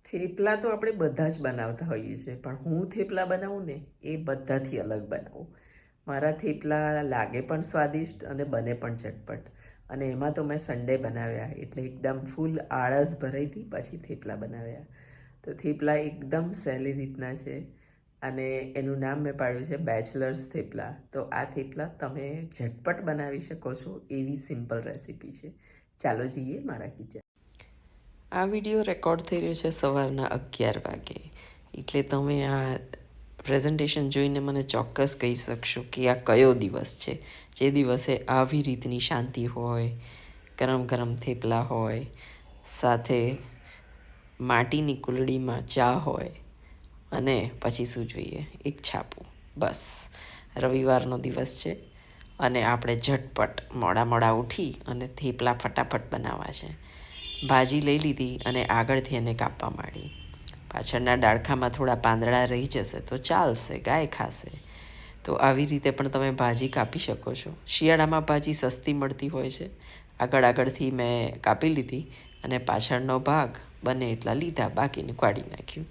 થેપલા તો આપણે બધા જ બનાવતા હોઈએ છીએ, પણ હું થેપલા બનાવું ને એ બધાથી અલગ બનાવું. મારા થેપલા લાગે પણ સ્વાદિષ્ટ અને બને પણ ચટપટ. અને એમાં તો મેં સન્ડે બનાવ્યા એટલે એકદમ ફૂલ આળસ ભરાઈ હતી પછી થેપલા બનાવ્યા. તો થેપલા એકદમ સહેલી રીતના છે અને એનું નામ મેં પાડ્યું છે બેચલર્સ થેપલા. તો આ થેપલા તમે ઝટપટ બનાવી શકો છો એવી સિમ્પલ રેસીપી છે. ચાલો જઈએ મારા કિચન. આ વિડીયો રેકોર્ડ થઈ રહ્યો છે સવારના 11 વાગે, એટલે તમે આ પ્રેઝન્ટેશન જોઈને મને ચોક્કસ કહી શકશો કે આ કયો દિવસ છે જે દિવસે આવી રીતની શાંતિ હોય, ગરમ ગરમ થેપલા હોય, સાથે માટીની કુલડીમાં ચા હોય અને પછી શું જોઈએ, એક છાપું. બસ રવિવારનો દિવસ છે અને આપણે ઝટપટ મોડા ઉઠી અને થેપલા ફટાફટ બનાવવા છે. ભાજી લઈ લીધી અને આગળથી એને કાપવા માંડી. પાછળના ડાળખામાં થોડા પાંદડા રહી જશે તો ચાલશે, ગાય ખાશે. તો આવી રીતે પણ તમે ભાજી કાપી શકો છો. શિયાળામાં ભાજી સસ્તી મળતી હોય છે. આગળથી મેં કાપી લીધી અને પાછળનો ભાગ બને એટલા લીધા, બાકીને કાઢી નાખ્યું.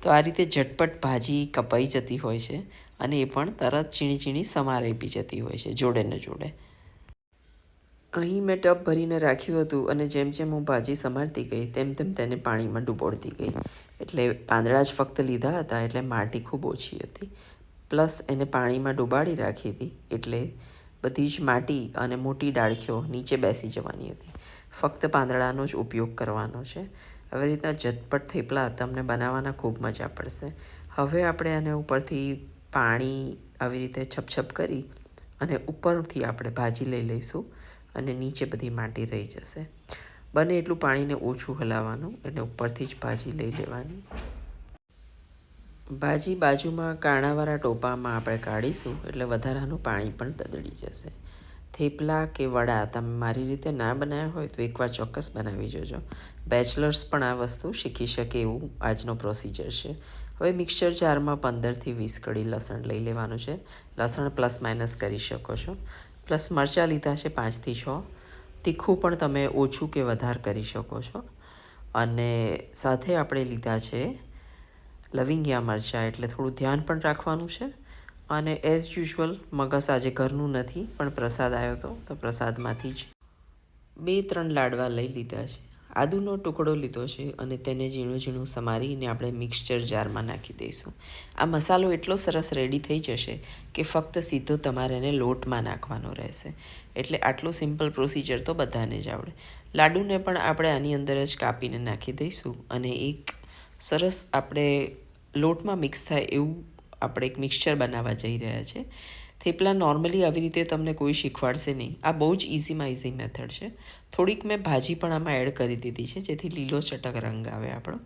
તો આ રીતે ઝટપટ ભાજી કપાઈ જતી હોય છે અને એ પણ તરત ચીણી સમારાઈ બી જતી હોય છે જોડે ને જોડે. અહીં મેં ટબ ભરીને રાખ્યું હતું અને જેમ હું ભાજી સમારતી ગઈ તેમ તેને પાણીમાં ડૂબોળતી ગઈ. એટલે પાંદડા જ ફક્ત લીધા હતા એટલે માટી ખૂબ ઓછી હતી. પ્લસ એને પાણીમાં ડૂબાડી રાખી હતી એટલે બધી જ માટી અને મોટી ડાળખીઓ નીચે બેસી જવાની હતી. ફક્ત પાંદડાનો જ ઉપયોગ કરવાનો છે. આવી રીતના ઝટપટ થેપલા તમને બનાવવાના ખૂબ મજા પડશે. હવે આપણે આને ઉપરથી પાણી આવી રીતે છપછપ કરી અને ઉપરથી આપણે ભાજી લઈ લઈશું અને નીચે બધી માટી રહી જશે. બને એટલું પાણીને ઓછું હલાવવાનું એટલે ઉપરથી જ ભાજી લઈ લેવાની. ભાજી બાજુમાં કાણાવાળા ટોપામાં આપણે કાઢીશું એટલે વધારાનું પાણી પણ તદડી જશે. થેપલા કે વડા તમે મારી રીતે ના બનાવ્યા હોય તો એકવાર ચોક્કસ બનાવી જોજો. બેચલર્સ પણ આ વસ્તુ શીખી શકે એવું આજનો પ્રોસિજર છે. હવે મિક્સચર જારમાં 15થી 20 કળી લસણ લઈ લેવાનું છે. લસણ પ્લસ માઇનસ કરી શકો છો. પ્લસ મરચાં લીધા છે 5થી 6. તીખું પણ તમે ઓછું કે વધારે કરી શકો છો. અને સાથે આપણે લીધા છે લવિંગિયા મરચાં, એટલે થોડું ધ્યાન પણ રાખવાનું છે. અને એઝ યુઝ્યુઅલ મગસ આજે ઘરનું નથી પણ પ્રસાદ આવ્યો હતો તો પ્રસાદમાંથી જ 2-3 લાડવા લઈ લીધા છે. આદુનો ટુકડો લીધો છે અને તેને ઝીણું સમારીને આપણે મિક્સચર જારમાં નાખી દઈશું. આ મસાલો એટલો સરસ રેડી થઈ જશે કે ફક્ત સીધો તમારે એને લોટમાં નાખવાનો રહેશે. એટલે આટલું સિમ્પલ પ્રોસિજર તો બધાને જ આવડે. લાડુને પણ આપણે આની અંદર જ કાપીને નાખી દઈશું અને એક સરસ આપણે લોટમાં મિક્સ થાય એવું આપણે એક મિક્સચર બનાવવા જઈ રહ્યા છે. થેપલા નોર્મલી આવી રીતે તમને કોઈ શીખવાડશે નહીં. આ બહુ જ ઇઝીમાં ઇઝી મેથડ છે. થોડીક મેં ભાજી પણ આમાં એડ કરી દીધી છે જેથી લીલો ચટક રંગ આવે આપણો.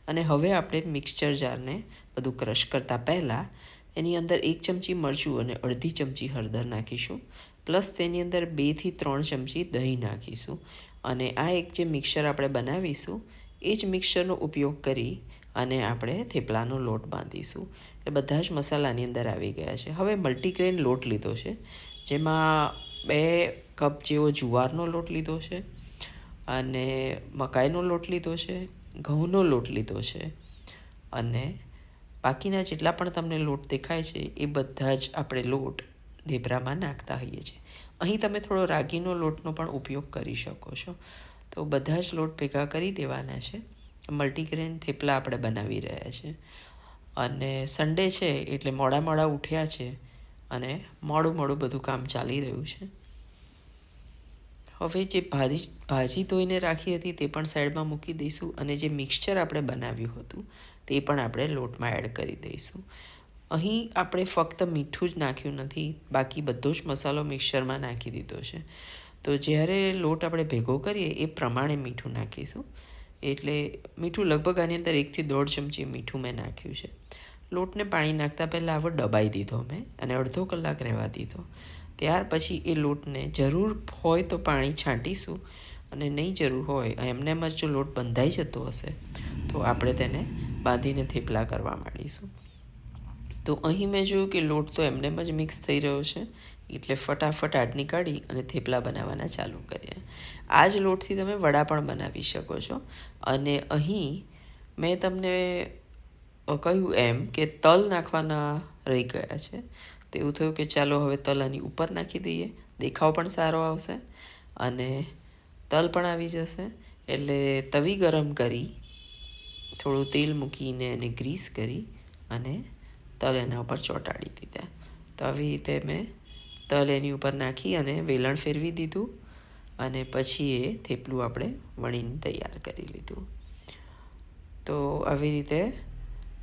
અને હવે આપણે મિક્સચર જારને બધું ક્રશ કરતાં પહેલાં એની અંદર 1 ચમચી મરચું અને અડધી ચમચી હળદર નાખીશું. પ્લસ તેની અંદર 2થી 3 ચમચી દહીં નાખીશું. અને આ એક જે મિક્સચર આપણે બનાવીશું એ જ મિક્સચરનો ઉપયોગ કરી અને આપણે થેપલાનો લોટ બાંધીશું. એટલે બધા જ મસાલાની અંદર આવી ગયા છે. હવે મલ્ટીગ્રેન લોટ લીધો છે જેમાં 2 કપ જેવો જુવારનો લોટ લીધો છે અને મકાઈનો લોટ લીધો છે, ઘઉંનો લોટ લીધો છે અને બાકીના જેટલા પણ તમને લોટ દેખાય છે એ બધા જ આપણે લોટ ઢેબરામાં નાખતા હોઈએ છીએ. અહીં તમે થોડો રાગીનો લોટનો પણ ઉપયોગ કરી શકો છો. તો બધા જ લોટ ભેગા કરી દેવાના છે. મલ્ટીગ્રેન થેપલા આપણે બનાવી રહ્યા છીએ અને સન્ડે છે એટલે મોડા ઉઠ્યા છે અને મોડું બધું કામ ચાલી રહ્યું છે. હવે જે ભાજી ધોઈને રાખી હતી તે પણ સાઈડમાં મૂકી દઈશું અને જે મિક્સચર આપણે બનાવ્યું હતું તે પણ આપણે લોટમાં એડ કરી દઈશું. અહીં આપણે ફક્ત મીઠું જ નાખ્યું નથી, બાકી બધો જ મસાલો મિક્સચરમાં નાખી દીધો છે. તો જ્યારે લોટ આપણે ભેગો કરીએ એ પ્રમાણે મીઠું નાખીશું. એટલે મીઠું લગભગ આની અંદર 1થી 1.5 ચમચી મીઠું મેં નાખ્યું છે. લોટને પાણી નાખતા પહેલાં આવો દબાઈ દીધો મેં અને અડધો કલાક રહેવા દીધો. ત્યાર પછી એ લોટને જરૂર હોય તો પાણી છાંટીશું અને નહીં જરૂર હોય એમનેમ જ જો લોટ બંધાઈ જતો હશે તો આપણે તેને બાંધીને થેપલા કરવા માંડીશું. તો અહીં મેં જોયું કે લોટ તો એમનેમ જ મિક્સ થઈ રહ્યો છે એટલે ફટાફટ આટની કાઢી અને થેપલા બનાવવાના ચાલુ કર્યા. આ જ લોટથી તમે વડા પણ બનાવી શકો છો. અને અહીં મેં તમને કહ્યું એમ કે તલ નાખવાના રહી ગયા છે, તો એવું થયું કે ચાલો હવે તલ આની ઉપર નાખી દઈએ, દેખાવ પણ સારો આવશે અને તલ પણ આવી જશે. એટલે તવી ગરમ કરી થોડું તેલ મૂકીને એને ગ્રીસ કરી અને તલ એના ઉપર ચોંટાડી દીધા. તો આવી રીતે મેં તલ એની ઉપર નાખી અને વેલણ ફેરવી દીધું અને પછી એ થેપલું આપણે વણીને તૈયાર કરી લીધું. તો આવી રીતે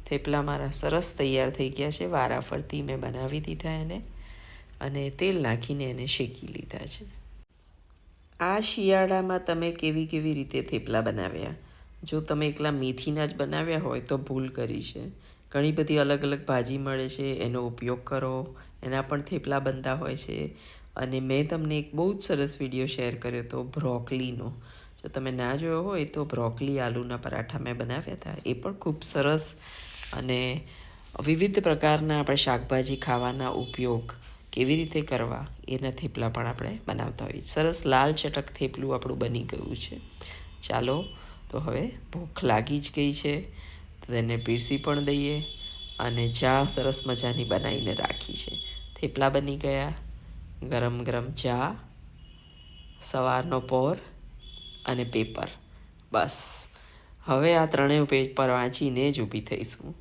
થેપલા મારા સરસ તૈયાર થઈ ગયા છે. વારાફરતી મેં બનાવી દીધા એને અને તેલ નાખીને એને શેકી લીધા છે. આ શિયાળામાં તમે કેવી કેવી રીતે થેપલા બનાવ્યા? જો તમે એકલા મેથીના જ બનાવ્યા હોય તો ભૂલ કરી છે. ઘણી બધી અલગ અલગ ભાજી મળે છે, એનો ઉપયોગ કરો, એના પણ થેપલા બનતા હોય છે. અને મેં તમને એક બહુ જ સરસ વિડીયો શેર કર્યો હતો બ્રોકલીનો. જો તમે ના જોયો હોય તો બ્રોકલી આલુના પરાઠા મેં બનાવ્યા હતા, એ પણ ખૂબ સરસ. અને વિવિધ પ્રકારના આપણે શાકભાજી ખાવાના ઉપયોગ કેવી રીતે કરવા એના થેપલા પણ આપણે બનાવતા હોઈએ. સરસ લાલ ચટક થેપલું આપણું બની ગયું છે. ચાલો તો હવે ભૂખ લાગી જ ગઈ છે, તો તેને પીરસી પણ દઈએ. અને ચા સરસ મજાની બનાવીને રાખી છે. થેપલા બની ગયા, ગરમ ગરમ ચા, સવારનો પોર અને પેપર. બસ હવે આ ત્રણેય પેપર વાંચીને જ ઊભી થઈશું.